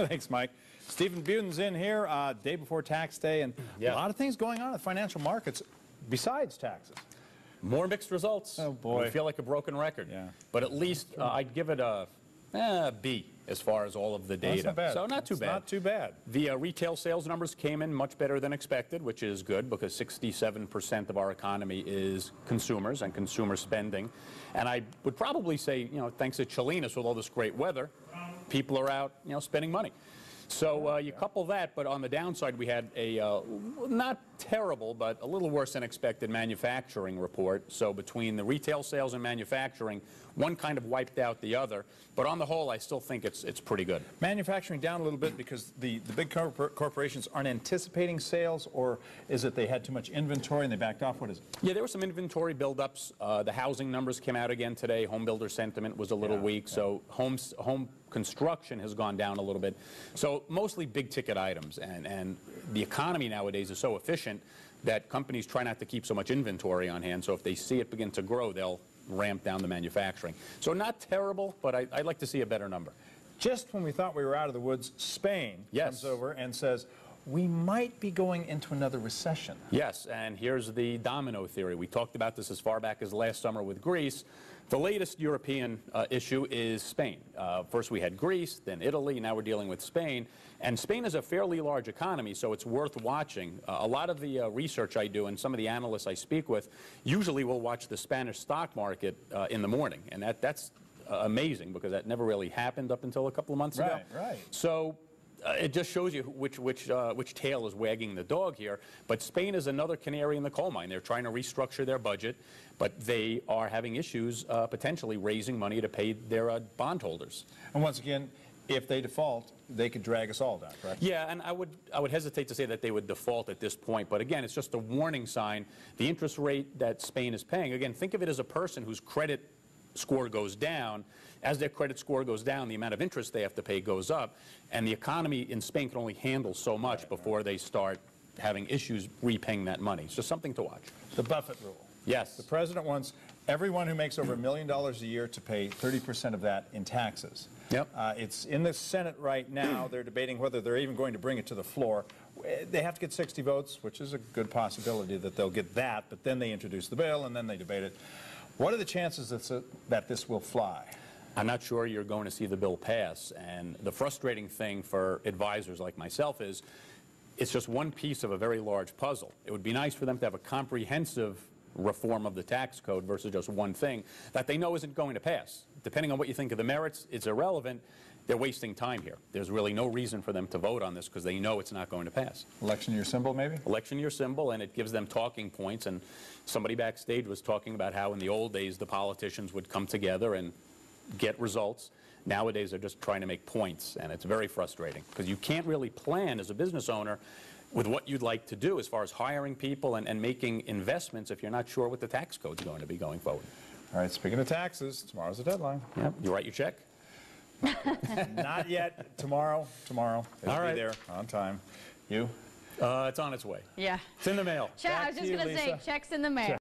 Thanks, Mike. Stephen Budin's in here day before tax day, and a lot of things going on in the financial markets besides taxes. More mixed results. Oh, boy. We feel like a broken record. Yeah. But at least I'd give it a B as far as all of the data. That's not bad. So not too bad. Not too bad. The retail sales numbers came in much better than expected, which is good because 67% of our economy is consumers and consumer spending. And I would probably say, you know, thanks to Cholinas with all this great weather, people are out, you know, spending money. So you couple that, but on the downside, we had a not terrible, but a little worse than expected manufacturing report. So between the retail sales and manufacturing, one kind of wiped out the other. But on the whole, I still think it's pretty good. Manufacturing down a little bit because the big corporations aren't anticipating sales, or is it they had too much inventory and they backed off? What is it? Yeah, there were some inventory buildups. The housing numbers came out again today. Home builder sentiment was a little weak, so home construction has gone down a little bit. So mostly big ticket items, and the economy nowadays is so efficient that companies try not to keep so much inventory on hand. So if they see it begin to grow, they'll ramp down the manufacturing. So not terrible, but I'd like to see a better number. Just when we thought we were out of the woods, Spain comes over and says, we might be going into another recession. Yes, and here's the domino theory. We talked about this as far back as last summer with Greece. The latest European issue is Spain. First we had Greece, then Italy, now we're dealing with Spain. And Spain is a fairly large economy, so it's worth watching. A lot of the research I do and some of the analysts I speak with usually will watch the Spanish stock market in the morning. And that's amazing because that never really happened up until a couple of months ago. Right. So it just shows you which tail is wagging the dog here. But Spain is another canary in the coal mine. They're trying to restructure their budget, but they are having issues potentially raising money to pay their bondholders. And once again, if they default, they could drag us all down, correct? Yeah, and I would hesitate to say that they would default at this point. But again, it's just a warning sign. The interest rate that Spain is paying, again, think of it as a person whose credit score goes down. As their credit score goes down, the amount of interest they have to pay goes up, and the economy in Spain can only handle so much before they start having issues repaying that money. It's just something to watch. The Buffett rule. Yes. The president wants everyone who makes over $1 million a year to pay 30% of that in taxes. Yep. It's in the Senate right now. They're debating whether they're even going to bring it to the floor. They have to get 60 votes, which is a good possibility that they'll get that, but then they introduce the bill and then they debate it. What are the chances that this will fly? I'm not sure you're going to see the bill pass, and the frustrating thing for advisors like myself is it's just one piece of a very large puzzle. It would be nice for them to have a comprehensive reform of the tax code versus just one thing that they know isn't going to pass. Depending on what you think of the merits, it's irrelevant. They're wasting time here. There's really no reason for them to vote on this because they know it's not going to pass. Election year symbol, maybe? Election year symbol, and it gives them talking points. And somebody backstage was talking about how in the old days the politicians would come together and get results. Nowadays they're just trying to make points, and it's very frustrating because you can't really plan as a business owner with what you'd like to do as far as hiring people and making investments if you're not sure what the tax code's going to be going forward. All right, speaking of taxes, tomorrow's the deadline. Yep. You write your check? Not yet. Tomorrow. It'll All right. be there on time. You? It's on its way. Yeah. It's in the mail. I was just going to say, check's in the mail.